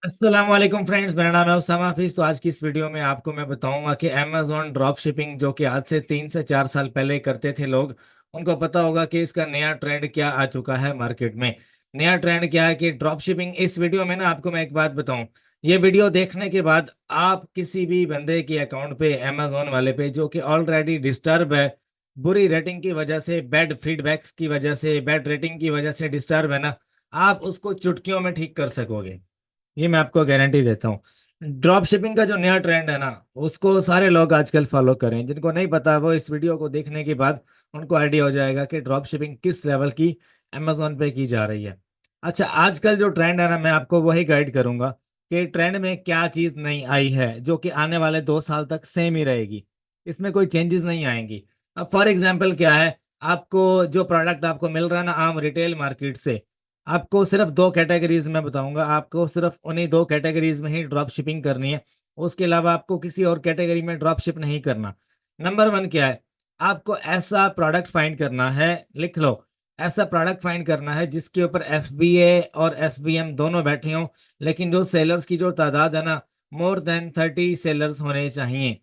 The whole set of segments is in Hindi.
अस्सलाम वालेकुम फ्रेंड्स, मेरा नाम है उसामा हाफिज। तो आज की इस वीडियो में आपको मैं बताऊंगा कि अमेजोन ड्रॉप शिपिंग जो कि आज से 3 से 4 साल पहले करते थे लोग, उनको पता होगा कि इसका नया ट्रेंड क्या आ चुका है मार्केट में। नया ट्रेंड क्या है कि ड्रॉप शिपिंग। इस वीडियो में ना आपको मैं एक बात बताऊं, ये वीडियो देखने के बाद आप किसी भी बंदे के अकाउंट पे, अमेजोन वाले पे, जो कि ऑलरेडी डिस्टर्ब है, बुरी रेटिंग की वजह से, बैड फीडबैक्स की वजह से, बैड रेटिंग की वजह से डिस्टर्ब है ना, आप उसको चुटकियों में ठीक कर सकोगे। ये मैं आपको गारंटी देता हूँ। ड्रॉप शिपिंग का जो नया ट्रेंड है ना, उसको सारे लोग आजकल फॉलो करें। जिनको नहीं पता वो इस वीडियो को देखने के बाद उनको आइडिया हो जाएगा कि ड्रॉप शिपिंग किस लेवल की अमेजोन पे की जा रही है। अच्छा, आजकल जो ट्रेंड है ना, मैं आपको वही गाइड करूंगा कि ट्रेंड में क्या चीज़ नई आई है जो कि आने वाले 2 साल तक सेम ही रहेगी। इसमें कोई चेंजेस नहीं आएंगी। अब फॉर एग्जाम्पल क्या है, आपको जो प्रोडक्ट आपको मिल रहा है ना आम रिटेल मार्केट से, आपको सिर्फ दो कैटेगरीज में बताऊंगा। आपको सिर्फ उन्हीं दो कैटेगरीज में ही ड्रॉप शिपिंग करनी है। उसके अलावा आपको किसी और कैटेगरी में ड्रॉप शिप नहीं करना। नंबर वन क्या है, आपको ऐसा प्रोडक्ट फाइंड करना है, लिख लो, ऐसा प्रोडक्ट फाइंड करना है जिसके ऊपर एफबीए और एफबीएम दोनों बैठे हों, लेकिन जो सेलर्स की जो तादाद है ना, मोर देन 30 सेलर्स होने चाहिए।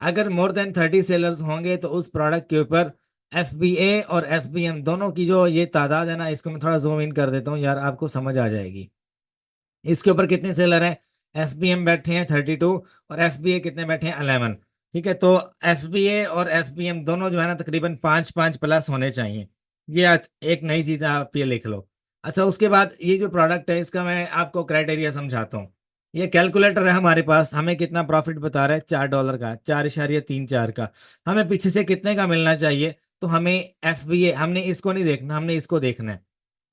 अगर मोर देन 30 सेलर्स होंगे तो उस प्रोडक्ट के ऊपर एफबीए और एफबीएम दोनों की जो ये तादाद है ना, इसको मैं थोड़ा जूम इन कर देता हूँ यार, आपको समझ आ जाएगी। इसके ऊपर कितने सेलर हैं? एफबीएम बैठे हैं 32 और एफबीए कितने बैठे हैं? 11। ठीक है, तो एफबीए और एफबीएम दोनों जो है ना तकरीबन 5-5 प्लस होने चाहिए। ये आज एक नई चीज है, आप ये लिख लो। अच्छा, उसके बाद ये जो प्रोडक्ट है इसका मैं आपको क्राइटेरिया समझाता हूँ। ये कैलकुलेटर है हमारे पास, हमें कितना प्रॉफिट बता रहा है? $4 का, 4.34 का। हमें पीछे से कितने का मिलना चाहिए? तो हमें एफबीए, हमने इसको नहीं देखना, हमने इसको देखना है,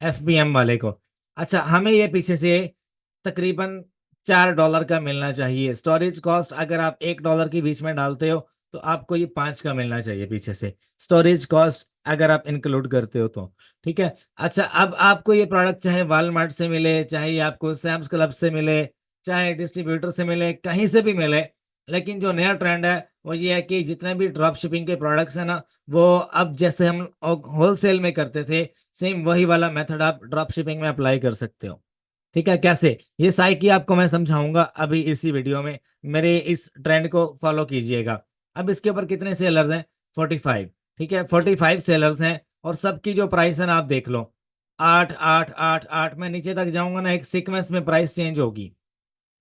एफबीएम वाले को। अच्छा, हमें ये पीछे से तकरीबन $4 का मिलना चाहिए। स्टोरेज कॉस्ट अगर आप $1 के बीच में डालते हो तो आपको ये 5 का मिलना चाहिए पीछे से, स्टोरेज कॉस्ट अगर आप इंक्लूड करते हो तो। ठीक है। अच्छा, अब आपको ये प्रोडक्ट चाहे वॉलमार्ट से मिले, चाहे ये आपको सैम्स क्लब से मिले, चाहे डिस्ट्रीब्यूटर से मिले, कहीं से भी मिले, लेकिन जो नया ट्रेंड है वो ये है कि जितने भी ड्रॉप शिपिंग के प्रोडक्ट्स हैं ना, वो अब जैसे हम होलसेल में करते थे, सेम वही वाला मेथड आप ड्रॉप शिपिंग में अप्लाई कर सकते हो। ठीक है, कैसे? ये साइकी आपको मैं समझाऊंगा अभी इसी वीडियो में। मेरे इस ट्रेंड को फॉलो कीजिएगा। अब इसके ऊपर कितने सेलर्स हैं? 45। ठीक है, 45 सेलर्स हैं और सबकी जो प्राइस है ना आप देख लो, 8 8 8 8। मैं नीचे तक जाऊंगा ना, एक सीक्वेंस में प्राइस चेंज होगी,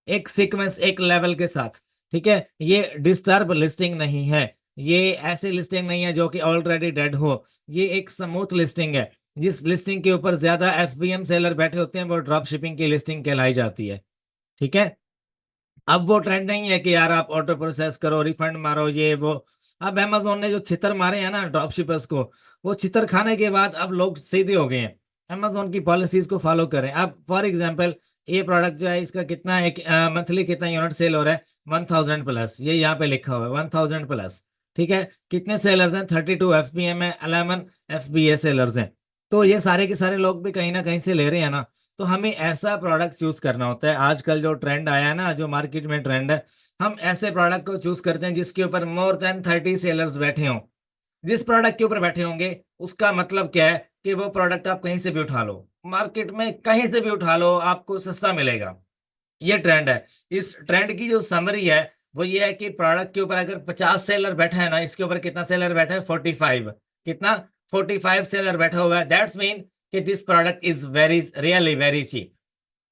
एक सीक्वेंस, एक लेवल के साथ। ठीक है, ये डिस्टर्ब लिस्टिंग नहीं है, ये ऐसी लिस्टिंग नहीं है जो कि ऑलरेडी डेड हो। ये एक स्मूथ लिस्टिंग है। जिस लिस्टिंग के ऊपर ज्यादा एफबीएम सेलर बैठे होते हैं वो ड्रॉप शिपिंग की लिस्टिंग कहलाई जाती है। ठीक है। अब वो ट्रेंड नहीं है कि यार आप ऑटो प्रोसेस करो, रिफंड मारो, ये वो। अब अमेजोन ने जो छितर मारे हैं ना ड्रॉप शिपर्स को, वो छितर खाने के बाद अब लोग सीधे हो गए हैं, अमेजोन की पॉलिसीज को फॉलो करें। अब फॉर एग्जांपल ये प्रोडक्ट जो है इसका कितना, एक मंथली कितना यूनिट सेल हो रहा है? 1000 प्लस, ये यहाँ पे लिखा हुआ है 1000 प्लस। ठीक है, कितने सेलर्स हैं? 32 एफपीएम है, 11 एफबीए सेलर्स हैं। तो ये सारे के सारे लोग भी कहीं ना कहीं से ले रहे हैं ना। तो हमें ऐसा प्रोडक्ट चूज करना होता है। आजकल जो ट्रेंड आया है ना, जो मार्केट में ट्रेंड है, हम ऐसे प्रोडक्ट को चूज करते हैं जिसके ऊपर मोर देन 30 सेलर्स बैठे हों। जिस प्रोडक्ट के ऊपर बैठे होंगे उसका मतलब क्या है कि वो प्रोडक्ट आप कहीं से भी उठा लो, मार्केट में कहीं से भी उठा लो, आपको सस्ता मिलेगा। ये ट्रेंड है। इस ट्रेंड की जो समरी है वो ये है कि प्रोडक्ट के ऊपर अगर 50 सेलर बैठा है ना, इसके ऊपर कितना सेलर बैठा है? 45। कितना? 45 सेलर बैठा हुआ है। दैट्स मीन कि this product is very really very cheap.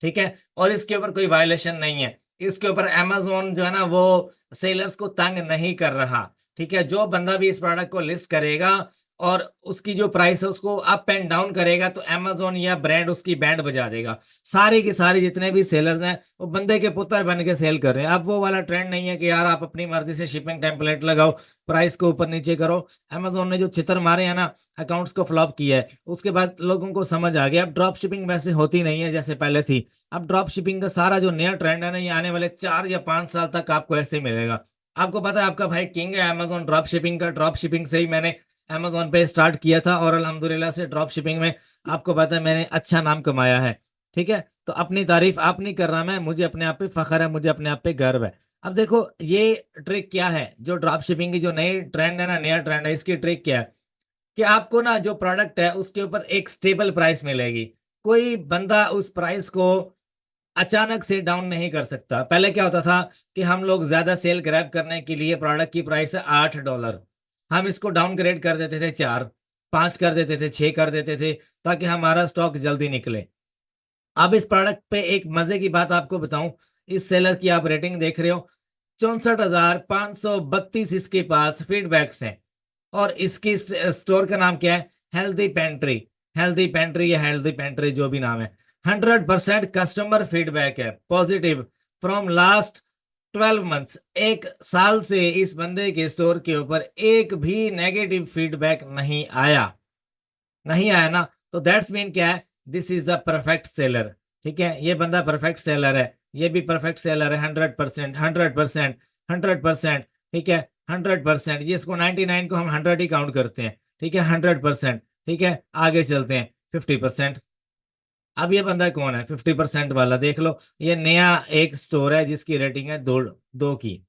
ठीक है, और इसके ऊपर कोई वायलेशन नहीं है। इसके ऊपर अमेजोन जो है ना वो सेलर्स को तंग नहीं कर रहा। ठीक है, जो बंदा भी इस प्रोडक्ट को लिस्ट करेगा और उसकी जो प्राइस है उसको अप एंड डाउन करेगा तो अमेजोन या ब्रांड उसकी बैंड बजा देगा। सारे के सारे जितने भी सेलर्स हैं वो बंदे के पुत्र बन के सेल कर रहे हैं। अब वो वाला ट्रेंड नहीं है कि यार आप अपनी मर्जी से शिपिंग टेम्पलेट लगाओ, प्राइस को ऊपर नीचे करो। अमेजोन ने जो चित्र मारे हैं ना, अकाउंट्स को फ्लॉप किया है, उसके बाद लोगों को समझ आ गया अब ड्रॉप शिपिंग वैसे होती नहीं है जैसे पहले थी। अब ड्रॉप शिपिंग का सारा जो नया ट्रेंड है ना, ये आने वाले 4 या 5 साल तक आपको ऐसे ही मिलेगा। आपको पता है आपका भाई किंग है अमेजोन ड्रॉप शिपिंग का। ड्रॉप शिपिंग से ही मैंने अमेजोन पे स्टार्ट किया था और अल्हम्दुलिल्लाह से ड्रॉप शिपिंग में आपको पता है मैंने अच्छा नाम कमाया है। ठीक है, तो अपनी तारीफ आप नहीं कर रहा मैं, मुझे अपने आप पे फख्र है, मुझे अपने आप पे गर्व है। अब देखो ये ट्रिक क्या है, जो ड्रॉप शिपिंग की जो नई ट्रेंड है ना, नया ट्रेंड है, इसकी ट्रिक क्या है कि आपको ना जो प्रोडक्ट है उसके ऊपर एक स्टेबल प्राइस मिलेगी। कोई बंदा उस प्राइस को अचानक से डाउन नहीं कर सकता। पहले क्या होता था कि हम लोग ज्यादा सेल ग्रैब करने के लिए प्रोडक्ट की प्राइस है $8, हम इसको डाउनग्रेड कर देते थे 4, 5 कर देते थे, 6 कर देते थे, ताकि हमारा स्टॉक जल्दी निकले। अब इस प्रोडक्ट पे एक मजे की बात आपको बताऊं, इस सेलर की आप रेटिंग देख रहे हो, 64,532 इसके पास फीडबैक्स हैं। और इसकी स्टोर का नाम क्या है? Healthy pantry. हेल्दी पेंट्री या हेल्दी पेंट्री जो भी नाम है, 100% कस्टमर फीडबैक है पॉजिटिव फ्रॉम लास्ट 12 मंथ्स। 1 साल से इस बंदे के स्टोर के ऊपर एक भी नेगेटिव फीडबैक नहीं आया। नहीं आया ना, तो दैट्स मीन क्या है? This is the perfect seller. ठीक है, ये बंदा परफेक्ट सेलर है, ये भी परफेक्ट सेलर है। 100%, 100%, 100%। ठीक है, 100%। ये इसको 99 को हम 100 ही काउंट करते हैं। ठीक है, 100%। ठीक है, आगे चलते हैं। 50%। अब ये बंदा कौन है 50% वाला? देख लो, ये नया एक स्टोर है जिसकी रेटिंग है 2 की।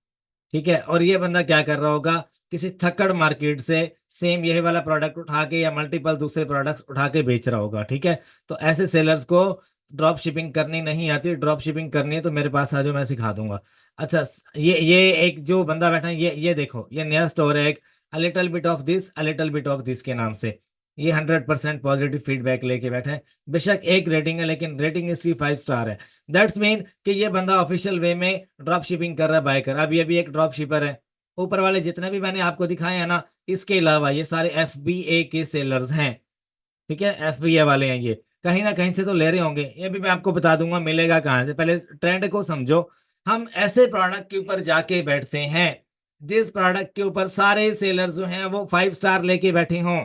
ठीक है, और ये बंदा क्या कर रहा होगा? किसी थक्कड़ मार्केट से सेम यही वाला प्रोडक्ट उठा के या मल्टीपल दूसरे प्रोडक्ट्स उठा के बेच रहा होगा। ठीक है, तो ऐसे सेलर्स को ड्रॉप शिपिंग करनी नहीं आती। ड्रॉप शिपिंग करनी है तो मेरे पास आ जाओ, मैं सिखा दूंगा। अच्छा, ये एक जो बंदा बैठा है, ये देखो, ये नया स्टोर है एक, a little bit of this, a little bit of this के नाम से। ये 100% पॉजिटिव फीडबैक लेके बैठे हैं। बेशक एक रेटिंग है, लेकिन रेटिंग इसकी 5 स्टार है। दैट्स मीन कि ये बंदा ऑफिशियल वे में ड्रॉप शिपिंग कर रहा है, बाय कर। अब ये भी एक ड्रॉप शिपर है। ऊपर वाले जितने भी मैंने आपको दिखाए हैं ना, इसके अलावा ये सारे FBA के सेलर्स हैं। ठीक है, FBA वाले हैं ये, कहीं ना कहीं से तो ले रहे होंगे। ये भी मैं आपको बता दूंगा मिलेगा कहाँ से। पहले ट्रेंड को समझो। हम ऐसे प्रोडक्ट के ऊपर जाके बैठते हैं जिस प्रोडक्ट के ऊपर सारे सेलर्स जो हैं वो 5 स्टार लेके बैठे हों।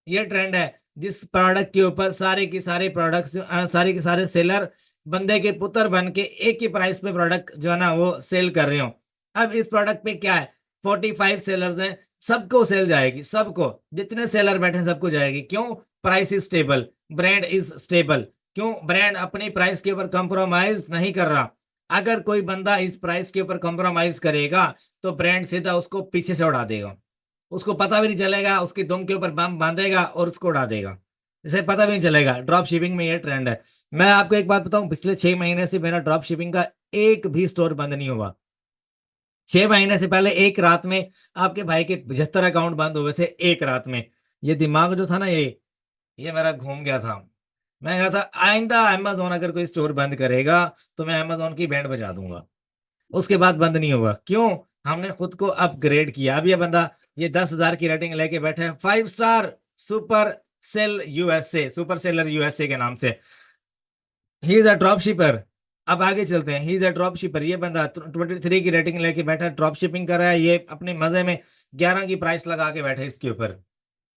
ये ट्रेंड है जिस प्रोडक्ट के ऊपर सारे के सारे प्रोडक्ट्स, सारे के सारे सेलर बंदे के पुत्र बन के एक ही प्राइस पे प्रोडक्ट जो है ना वो सेल कर रहे हो। अब इस प्रोडक्ट पे क्या है, 45 सेलर्स हैं, सबको सेल जाएगी, सबको, जितने सेलर बैठे हैं सबको जाएगी। क्यों? Price is stable, brand is stable. क्यों? ब्रांड अपनी प्राइस के ऊपर कॉम्प्रोमाइज नहीं कर रहा। अगर कोई बंदा इस प्राइस के ऊपर कॉम्प्रोमाइज करेगा तो ब्रांड सीधा उसको पीछे से उड़ा देगा। उसको पता भी नहीं चलेगा, उसकी दुम के ऊपर बम बांधेगा और उसको उड़ा देगा, इसे पता भी नहीं चलेगा। ड्रॉप शिपिंग में ये ट्रेंड है। मैं आपको एक बात बताऊं, पिछले 6 महीने से मेरा ड्रॉप शिपिंग का एक भी स्टोर बंद नहीं हुआ। 6 महीने से पहले एक रात में आपके भाई के 75 अकाउंट बंद हुए थे, एक रात में। ये दिमाग जो था ना, ये मेरा घूम गया था। मैं कहा था आइंदा अमेजोन अगर कोई स्टोर बंद करेगा तो मैं अमेजोन की बैंड बजा दूंगा। उसके बाद बंद नहीं हुआ। क्यों? हमने खुद को अपग्रेड किया। अब ये बंदा, ये 10,000 की रेटिंग लेके बैठे हैं, 5 star super sale USA, super seller USA के नाम से। He is a drop shipper. अब आगे चलते हैं। He is a drop shipper. ये बंदा 23 की रेटिंग लेके बैठा है, ड्रॉप शिपिंग कर रहा है। ये अपने मजे में 11 की प्राइस लगा के बैठे इसके ऊपर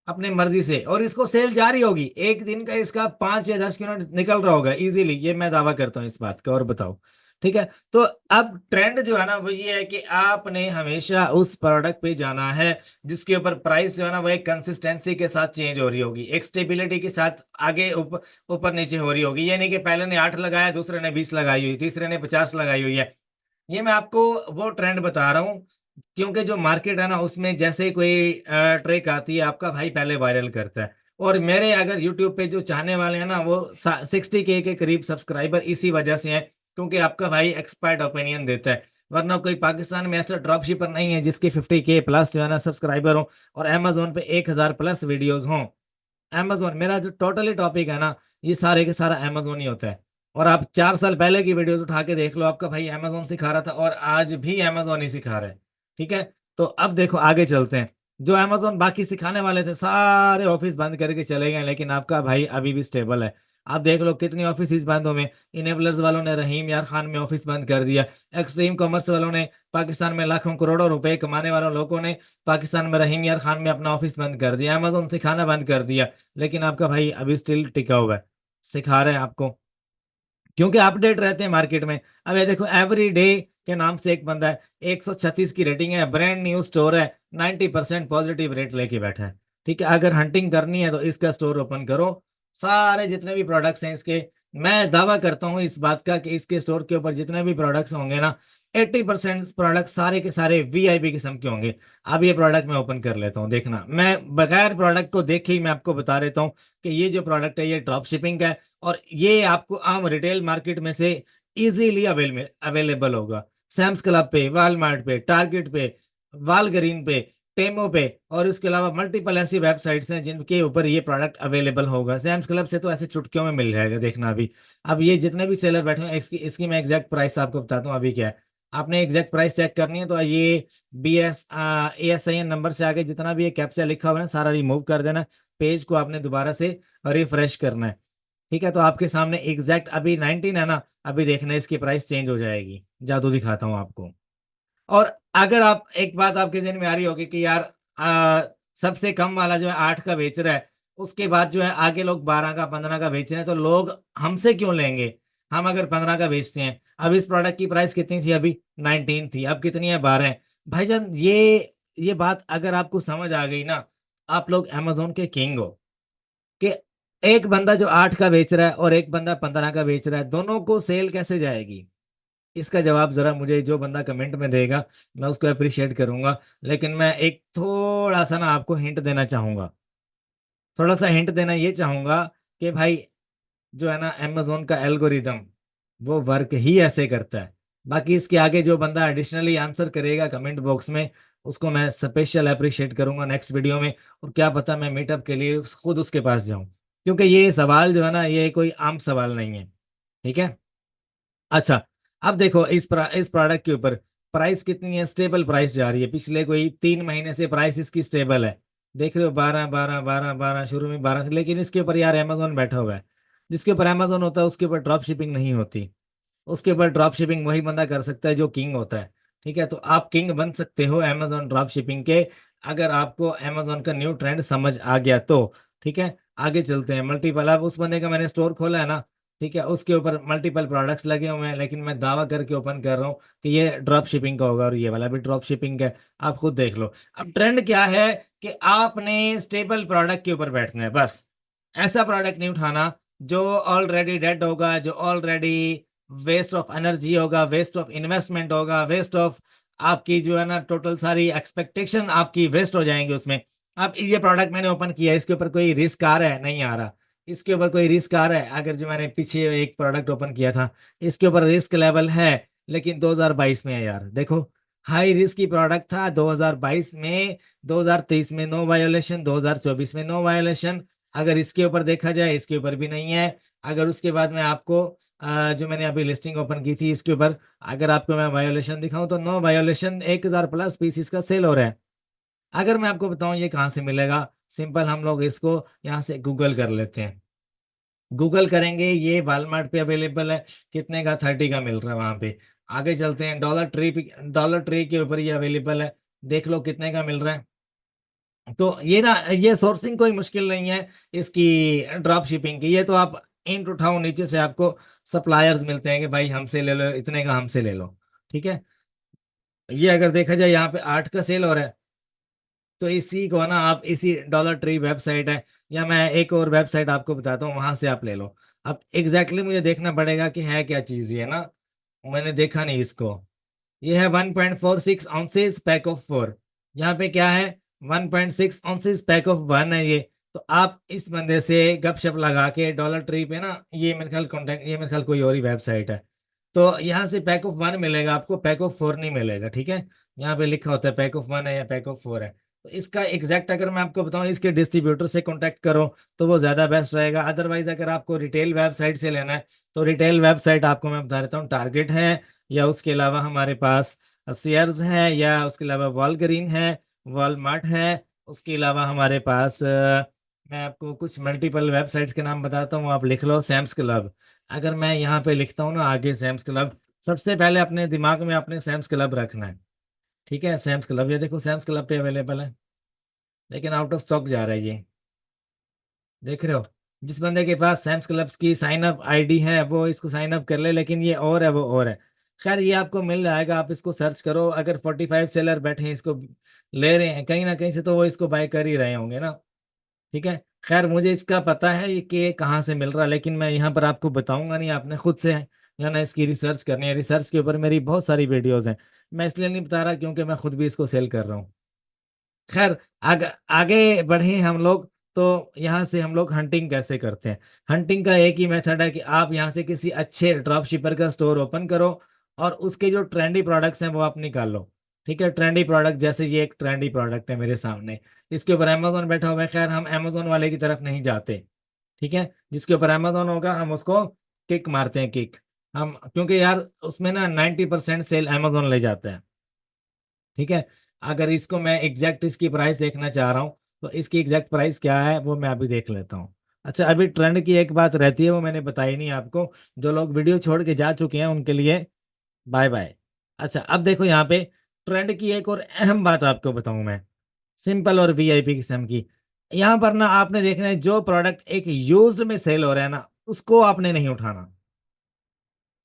अपनी मर्जी से, और इसको सेल जारी होगी। एक दिन का इसका 5 या 10 यूनिट निकल रहा होगा इजीली, ये मैं दावा करता हूँ इस बात का। और बताओ। ठीक है, तो अब ट्रेंड जो है ना वो ये है कि आपने हमेशा उस प्रोडक्ट पे जाना है जिसके ऊपर प्राइस जो है ना वो एक कंसिस्टेंसी के साथ चेंज हो रही होगी, एक स्टेबिलिटी के साथ आगे ऊपर ऊपर नीचे हो रही होगी। ये नहीं कि पहले ने 8 लगाया, दूसरे ने 20 लगाई हुई, तीसरे ने 50 लगाई हुई है। ये मैं आपको वो ट्रेंड बता रहा हूँ, क्योंकि जो मार्केट है ना उसमें जैसे ही कोई ट्रिक आती है आपका भाई पहले वायरल करता है। और मेरे अगर यूट्यूब पे जो चाहने वाले हैं ना वो 60K के करीब सब्सक्राइबर इसी वजह से हैं, क्योंकि आपका भाई एक्सपर्ट ओपिनियन देता है। वरना कोई पाकिस्तान में ऐसा ड्रॉप शिपर नहीं है जिसके 50K प्लस जो है ना सब्सक्राइबर हो और अमेजोन पे 1,000 प्लस वीडियोज हों। अमेजोन, मेरा जो टोटली टॉपिक है ना ये सारे के सारा अमेजोन ही होता है। और आप 4 साल पहले की वीडियोस उठा के देख लो, आपका भाई अमेजोन सिखा रहा था और आज भी अमेजोन ही सिखा रहा है। ठीक है, तो अब देखो आगे चलते हैं। जो अमेजोन बाकी सिखाने वाले थे सारे ऑफिस बंद करके चले गए, लेकिन आपका भाई अभी भी स्टेबल है। आप देख लो कितनी ऑफिस बंद हुए। इनेबलर्स वालों ने रहीम यार खान में ऑफिस बंद कर दिया। एक्सट्रीम कॉमर्स वालों ने, पाकिस्तान में लाखों करोड़ों रुपए कमाने वालों लोगों ने पाकिस्तान में रहीम यार खान में अपना ऑफिस बंद कर दिया, अमेजोन सिखाना बंद कर दिया। लेकिन आपका भाई अभी स्टिल टिका हुआ है, सिखा रहे हैं आपको, क्योंकि अपडेट रहते हैं मार्केट में। अब ये देखो, एवरी डे के नाम से एक बंदा है, 136 की रेटिंग है, ब्रांड न्यू स्टोर है, 90% पॉजिटिव रेट लेके बैठा है। ठीक है, अगर हंटिंग करनी है तो इसका स्टोर ओपन करो। सारे जितने भी प्रोडक्ट्स हैं इसके, मैं दावा करता हूँ इस बात का कि इसके स्टोर के ऊपर जितने भी प्रोडक्ट्स होंगे ना, 80% प्रोडक्ट सारे के सारे VIP किस्म के होंगे। अब ये प्रोडक्ट मैं ओपन कर लेता हूँ, देखना। मैं बगैर प्रोडक्ट को देखे ही मैं आपको बता देता हूँ कि ये जो प्रोडक्ट है ये ड्रॉप शिपिंग का है, और ये आपको आम रिटेल मार्केट में से इजीली अवेलेबल होगा। सैम्स क्लब पे, वॉलमार्ट पे, टारगेट पे, वालग्रीन पे, टेमो पे, और इसके अलावा मल्टीपल ऐसी वेबसाइट्स हैं जिनके ऊपर ये प्रोडक्ट अवेलेबल होगा। सैम्स क्लब से तो ऐसे चुटकियों में मिल जाएगा, देखना अभी। अब ये जितने भी सेलर बैठे हैं, इसकी इसकी मैं एग्जैक्ट प्राइस आपको बताता हूँ अभी क्या है। आपने एग्जैक्ट प्राइस चेक करनी है तो ये ASIN नंबर से आगे जितना भी ये कैप्चा लिखा हुआ है ना, सारा रिमूव कर देना। पेज को आपने दोबारा से रिफ्रेश करना है। ठीक है, तो आपके सामने एग्जैक्ट अभी 19 है ना, अभी देखना इसकी प्राइस चेंज हो जाएगी। जादू दिखाता हूँ आपको। और अगर आप, एक बात आपके ज़हन में आ रही होगी कि यार सबसे कम वाला जो है 8 का बेच रहा है, उसके बाद जो है आगे लोग 12 का 15 का बेच रहे हैं, तो लोग हमसे क्यों लेंगे? हम अगर 15 का बेचते हैं, अब इस प्रोडक्ट की प्राइस कितनी थी अभी? 19 थी, अब कितनी है? 12 है। भाईजान ये बात अगर आपको समझ आ गई ना, आप लोग अमेज़न के किंग हो। कि एक बंदा जो 8 का बेच रहा है और एक बंदा 15 का बेच रहा है, दोनों को सेल कैसे जाएगी? इसका जवाब ज़रा मुझे जो बंदा कमेंट में देगा, मैं उसको एप्रिशिएट करूँगा। लेकिन मैं एक थोड़ा-सा ना आपको हिंट देना चाहूँगा। थोड़ा-सा हिंट देना ये चाहूँगा कि भाई जो है ना अमेज़न का एल्गोरिदम, वो वर्क ही ऐसे करता है। बाकी इसके आगे जो बंदा एडिशनली आंसर करेगा कमेंट बॉक्स में, उसको मैं स्पेशल एप्रिशिएट करूँगा नेक्स्ट वीडियो में, और क्या पता मैं मीटअप के लिए खुद उसके पास जाऊँ। क्योंकि ये सवाल जो है ना, ये कोई आम सवाल नहीं है। ठीक है? अच्छा, अब देखो इस प्रोडक्ट के ऊपर प्राइस कितनी है, स्टेबल प्राइस जा रही है। पिछले कोई 3 महीने से प्राइस इसकी स्टेबल है। देख रहे हो 12, 12, 12, 12, शुरू में 12 से, लेकिन इसके ऊपर यार अमेज़न बैठा हुआ है। जिसके ऊपर अमेज़न होता है उसके ऊपर ड्रॉप शिपिंग नहीं होती। उसके ऊपर ड्रॉप शिपिंग वही बंदा कर सकता है जो किंग होता है। ठीक है? तो आप किंग बन सकते हो अमेज़न ड्रॉप शिपिंग के, अगर आपको अमेज़न का न्यू ट्रेंड समझ आ गया तो। ठीक है? आगे चलते हैं। मल्टीपल, अब उस बंदे का मैंने स्टोर खोला है ना, ठीक है? उसके ऊपर मल्टीपल प्रोडक्ट्स लगे हुए हैं, लेकिन मैं दावा करके ओपन कर रहा हूँ कि ये ड्रॉप शिपिंग का होगा, और ये वाला भी ड्रॉप शिपिंग का है। आप खुद देख लो। अब ट्रेंड क्या है कि आपने स्टेबल प्रोडक्ट के ऊपर बैठना है बस। ऐसा प्रोडक्ट नहीं उठाना जो ऑलरेडी डेड होगा, जो ऑलरेडी वेस्ट ऑफ एनर्जी होगा, वेस्ट ऑफ इन्वेस्टमेंट होगा, वेस्ट ऑफ आपकी जो है ना टोटल सारी एक्सपेक्टेशन आपकी वेस्ट हो जाएँगी उसमें। अब ये प्रोडक्ट मैंने ओपन किया है, इसके ऊपर कोई रिस्क आ रहा है? नहीं आ रहा। इसके ऊपर कोई रिस्क आ रहा है? अगर जो मैंने पीछे एक प्रोडक्ट ओपन किया था, इसके ऊपर रिस्क लेवल है, लेकिन 2022 में है यार। देखो, हाई रिस्क की प्रोडक्ट था 2022 में, 2023 में नो वायोलेशन, 2024 में नो वायोलेशन। अगर इसके ऊपर देखा जाए, इसके ऊपर भी नहीं है। अगर उसके बाद मैं आपको जो मैंने अभी लिस्टिंग ओपन की थी इसके ऊपर, अगर आपको मैं वायोलेशन दिखाऊँ तो नो वायोलेशन, 1000 प्लस पीस इसका सेल हो रहा है। अगर मैं आपको बताऊँ ये कहाँ से मिलेगा, सिंपल हम लोग इसको यहाँ से गूगल कर लेते हैं। गूगल करेंगे, ये वॉलमार्ट पे अवेलेबल है, कितने का? 30 का मिल रहा है वहाँ पे। आगे चलते हैं, डॉलर ट्री के ऊपर ये अवेलेबल है, देख लो कितने का मिल रहा है। तो ये ना, ये सोर्सिंग कोई मुश्किल नहीं है इसकी, ड्रॉप शिपिंग की। ये तो आप इंट उठाओ, नीचे से आपको सप्लायर्स मिलते हैं कि भाई हमसे ले लो, इतने का हमसे ले लो। ठीक है? ये अगर देखा जाए यहाँ पे 8 का सेल हो रहा है, तो इसी को ना आप इसी डॉलर ट्री वेबसाइट है, या मैं एक और वेबसाइट आपको बताता हूँ, वहां से आप ले लो। अब एग्जैक्टली मुझे देखना पड़ेगा कि है क्या चीज़ ये ना, मैंने देखा नहीं इसको। ये है 1.46 आउंसेस पैक ऑफ 4। यहाँ पे क्या है? 1.6 आउंसेस पैक ऑफ 1 है ये। तो आप इस बंदे से गपशप लगा के डॉलर ट्री पे ना, ये मेरे ख्याल कॉन्टैक्ट, ये मेरे ख्याल कोई और ही वेबसाइट है। तो यहाँ से पैक ऑफ 1 मिलेगा आपको, पैक ऑफ 4 नहीं मिलेगा। ठीक है? यहाँ पे लिखा होता है पैक ऑफ 1 है या पैक ऑफ 4 है। तो इसका एग्जैक्ट अगर मैं आपको बताऊं, इसके डिस्ट्रीब्यूटर से कॉन्टैक्ट करो तो वो ज़्यादा बेस्ट रहेगा। अदरवाइज अगर आपको रिटेल वेबसाइट से लेना है, तो रिटेल वेबसाइट आपको मैं बता देता हूँ, टारगेट है, या उसके अलावा हमारे पास सीयर्स है, या उसके अलावा वॉलग्रीन है, वॉलमार्ट है। उसके अलावा हमारे पास मैं आपको कुछ मल्टीपल वेबसाइट्स के नाम बताता हूँ, आप लिख लो। सैम्स क्लब, अगर मैं यहाँ पे लिखता हूँ ना आगे सैम्स क्लब, सबसे पहले अपने दिमाग में अपने सैम्स क्लब रखना है। ठीक है? सैम्स क्लब, ये देखो सैम्स क्लब पे अवेलेबल है, लेकिन आउट ऑफ स्टॉक जा रहा है ये। देख रहे हो? जिस बंदे के पास सैम्स क्लब्स की साइन अप आईडी है वो इसको साइन अप कर ले, लेकिन ये और है वो और है। खैर ये आपको मिल जाएगा, आप इसको सर्च करो। अगर 45 सेलर बैठे हैं इसको ले रहे हैं, कहीं ना कहीं से तो वो इसको बाय कर ही रहे होंगे ना। ठीक है? खैर मुझे इसका पता है कि ये कहाँ से मिल रहा है, लेकिन मैं यहाँ पर आपको बताऊंगा नहीं, आपने खुद से जो है ना इसकी रिसर्च करनी है। रिसर्च के ऊपर मेरी बहुत सारी वीडियोज हैं, मैं इसलिए नहीं बता रहा क्योंकि मैं खुद भी इसको सेल कर रहा हूँ। खैर आगे बढ़े हम लोग। तो यहाँ से हम लोग हंटिंग कैसे करते हैं। हंटिंग का एक ही मेथड है कि आप यहाँ से किसी अच्छे ड्रॉप शिपर का स्टोर ओपन करो और उसके जो ट्रेंडी प्रोडक्ट्स हैं वो आप निकाल लो। ठीक है, ट्रेंडी प्रोडक्ट जैसे ये एक ट्रेंडी प्रोडक्ट है मेरे सामने, इसके ऊपर अमेजोन बैठा हुआ है। खैर हम अमेजोन वाले की तरफ नहीं जाते। ठीक है, जिसके ऊपर अमेजोन होगा हम उसको किक मारते हैं, किक। हम क्योंकि यार उसमें ना 90% सेल अमेजोन ले जाता है। ठीक है, अगर इसको मैं एग्जैक्ट इसकी प्राइस देखना चाह रहा हूँ तो इसकी एग्जैक्ट प्राइस क्या है वो मैं अभी देख लेता हूँ। अच्छा, अभी ट्रेंड की एक बात रहती है वो मैंने बताई नहीं आपको। जो लोग वीडियो छोड़ के जा चुके हैं उनके लिए बाय बाय। अच्छा, अब देखो यहाँ पे ट्रेंड की एक और अहम बात आपको बताऊं मैं, सिंपल और वीआईपी किस्म की। यहाँ पर ना आपने देखना है जो प्रोडक्ट एक यूज्ड में सेल हो रहा है ना उसको आपने नहीं उठाना।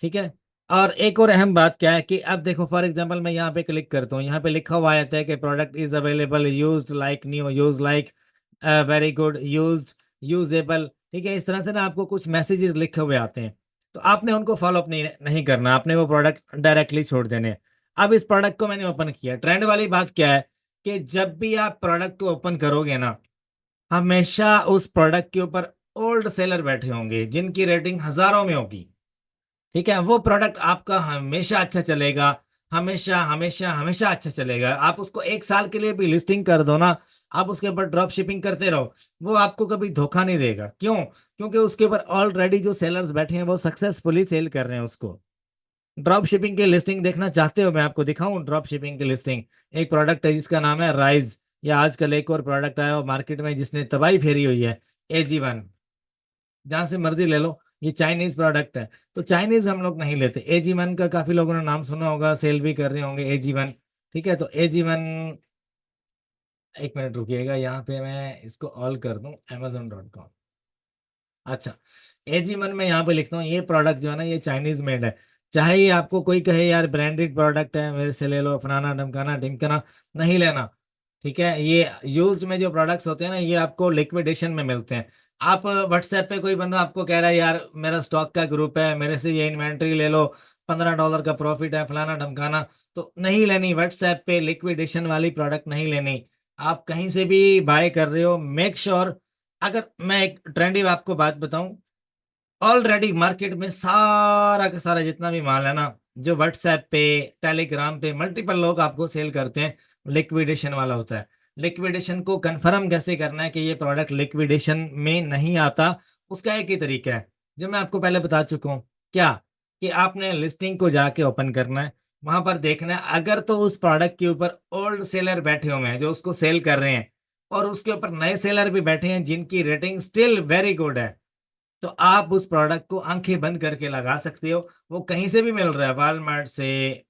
ठीक है, और एक और अहम बात क्या है कि अब देखो फॉर एग्जांपल मैं यहाँ पे क्लिक करता हूँ, यहाँ पे लिखा हुआ आता है कि product is available, used like new, use like very good, used, usable. ठीक है, इस तरह से ना आपको कुछ मैसेजेस लिखे हुए आते हैं, तो आपने उनको फॉलो अप नहीं करना, आपने वो प्रोडक्ट डायरेक्टली छोड़ देने हैं। अब इस प्रोडक्ट को मैंने ओपन किया, ट्रेंड वाली बात क्या है कि जब भी आप प्रोडक्ट को ओपन करोगे ना, हमेशा उस प्रोडक्ट के ऊपर ओल्ड सेलर बैठे होंगे जिनकी रेटिंग हजारों में होगी। ठीक है, वो प्रोडक्ट आपका हमेशा अच्छा चलेगा, हमेशा हमेशा हमेशा अच्छा चलेगा। आप उसको 1 साल के लिए भी लिस्टिंग कर दो ना, आप उसके ऊपर ड्रॉप शिपिंग करते रहो, वो आपको कभी धोखा नहीं देगा। क्यों? क्योंकि उसके ऊपर ऑलरेडी जो सेलर्स बैठे हैं वो सक्सेसफुली सेल कर रहे हैं उसको। ड्रॉप शिपिंग की लिस्टिंग देखना चाहते हो, मैं आपको दिखाऊं ड्रॉप शिपिंग की लिस्टिंग। एक प्रोडक्ट है जिसका नाम है राइज, या आजकल एक और प्रोडक्ट आया हो मार्केट में जिसने तबाही फेरी हुई है, AG1। जहां से मर्जी ले लो, ये चाइनीज प्रोडक्ट है। तो चाइनीज हम लोग नहीं लेते। AG1 का काफी लोगों ने नाम सुना होगा, सेल भी कर रहे होंगे AG1। ठीक है, तो AG1, एक मिनट रुकिएगा, यहाँ पे मैं इसको ऑल कर दूं amazon.com। अच्छा, AG1 में यहाँ पे लिखता हूँ ये प्रोडक्ट जो है ना ये चाइनीज मेड है। चाहे ये आपको कोई कहे यार ब्रांडेड प्रोडक्ट है मेरे से ले लो, फलाना ढमकाना ढिमकाना, नहीं लेना। ठीक है, ये यूज्ड में जो प्रोडक्ट्स होते हैं ना ये आपको लिक्विडेशन में मिलते हैं। आप व्हाट्सएप पे कोई बंदा आपको कह रहा है यार मेरा स्टॉक का ग्रुप है, मेरे से ये इन्वेंट्री ले लो, $15 का प्रॉफिट है, फलाना ढमकाना, तो नहीं लेनी। व्हाट्सएप पे लिक्विडेशन वाली प्रोडक्ट नहीं लेनी। आप कहीं से भी बाय कर रहे हो, मेक श्योर। अगर मैं एक ट्रेंडी आपको बात बताऊं, ऑलरेडी मार्केट में सारा का सारा जितना भी माल है ना, जो व्हाट्सएप पे, टेलीग्राम पे मल्टीपल लोग आपको सेल करते हैं, लिक्विडेशन वाला होता है। लिक्विडेशन को कंफर्म कैसे करना है कि ये प्रोडक्ट लिक्विडेशन में नहीं आता, उसका एक ही तरीका है जो मैं आपको पहले बता चुका हूँ। क्या? कि आपने लिस्टिंग को जाके ओपन करना है, वहां पर देखना है अगर तो उस प्रोडक्ट के ऊपर ओल्ड सेलर बैठे हुए हैं जो उसको सेल कर रहे हैं, और उसके ऊपर नए सेलर भी बैठे हैं जिनकी रेटिंग स्टिल वेरी गुड है, तो आप उस प्रोडक्ट को आंखें बंद करके लगा सकते हो। वो कहीं से भी मिल रहा है, वॉलमार्ट से,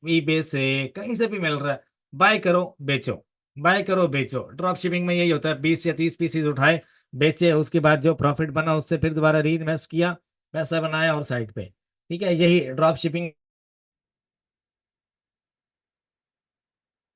ईबे से, कहीं से भी मिल रहा है। बाय करो बेचो, बाय करो बेचो। ड्रॉप शिपिंग में यही होता है, 20 या 30 पीसेज उठाए, बेचे, उसके बाद जो प्रॉफिट बना उससे फिर दोबारा री इन्वेस्ट किया, पैसा बनाया और साइड पे। ठीक है, यही ड्रॉप शिपिंग।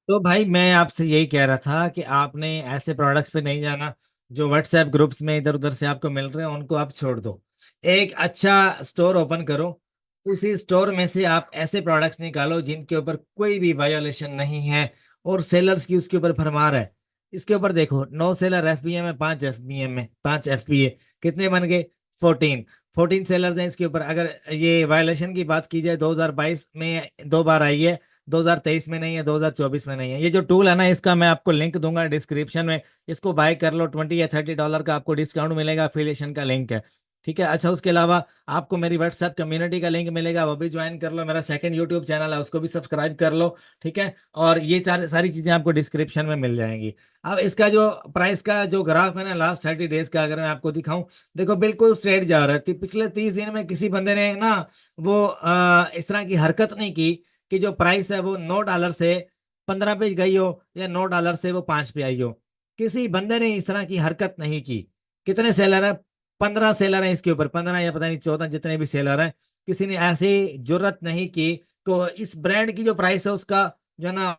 तो भाई मैं आपसे यही कह रहा था कि आपने ऐसे प्रोडक्ट्स पे नहीं जाना जो व्हाट्सएप ग्रुप्स में इधर उधर से आपको मिल रहे हैं, उनको आप छोड़ दो। एक अच्छा स्टोर ओपन करो, उसी स्टोर में से आप ऐसे प्रोडक्ट्स निकालो जिनके ऊपर कोई भी वायोलेशन नहीं है और सेलर्स की उसके ऊपर भरमार है। इसके ऊपर देखो, 9 सेलर FBA में, 5 FBA में, 5 FBA, कितने बन गए? 14। 14 सेलर्स हैं इसके ऊपर। अगर ये वायोलेशन की बात की जाए 2022 में 2 बार आई है, 2023 में नहीं है, 2024 में नहीं है। ये जो टूल है ना इसका मैं आपको लिंक दूंगा डिस्क्रिप्शन में, इसको बाय कर लो, $20 या $30 का आपको डिस्काउंट मिलेगा, एफिलिएशन का लिंक है। ठीक है, अच्छा उसके अलावा आपको मेरी व्हाट्सएप कम्युनिटी का लिंक मिलेगा, वो भी ज्वाइन कर लो। मेरा सेकंड यूट्यूब चैनल है उसको भी सब्सक्राइब कर लो। ठीक है, और ये सारी चीजें आपको डिस्क्रिप्शन में मिल जाएंगी। अब इसका जो प्राइस का जो ग्राफ है ना लास्ट 30 डेज का, अगर मैं आपको दिखाऊं, देखो बिल्कुल स्ट्रेट जा रहा है। पिछले 30 दिन में किसी बंदे ने ना वो इस तरह की हरकत नहीं की कि जो प्राइस है वो $9 से 15 पे गई हो या $9 से वो 5 पे आई हो। किसी बंदे ने इस तरह की हरकत नहीं की। कितने सेलर है? 15 सेलर हैं इसके ऊपर, 15 या पता नहीं 14, जितने भी सेलर हैं, किसी ने ऐसी जुर्रत नहीं की तो इस ब्रांड की जो प्राइस है उसका जो है ना।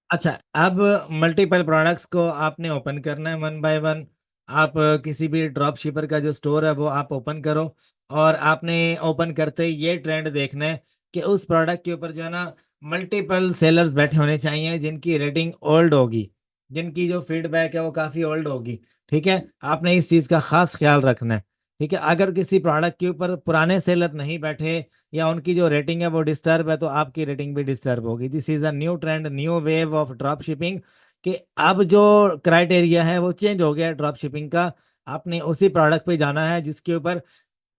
अच्छा, अब मल्टीपल प्रोडक्ट्स को आपने ओपन करना है वन बाय वन। आप किसी भी ड्रॉप शिपर का जो स्टोर है वो आप ओपन करो, और आपने ओपन करते ही ये ट्रेंड देखना है कि उस प्रोडक्ट के ऊपर जो है ना मल्टीपल सेलर्स बैठे होने चाहिए जिनकी रेटिंग ओल्ड होगी, जिनकी जो फीडबैक है वो काफ़ी ओल्ड होगी। ठीक है, आपने इस चीज़ का खास ख्याल रखना है। ठीक है, अगर किसी प्रोडक्ट के ऊपर पुराने सेलर नहीं बैठे या उनकी जो रेटिंग है वो डिस्टर्ब है, तो आपकी रेटिंग भी डिस्टर्ब होगी। This is a new trend, new wave of drop shipping, कि अब जो क्राइटेरिया है वो चेंज हो गया है ड्रॉप शिपिंग का। आपने उसी प्रोडक्ट पे जाना है जिसके ऊपर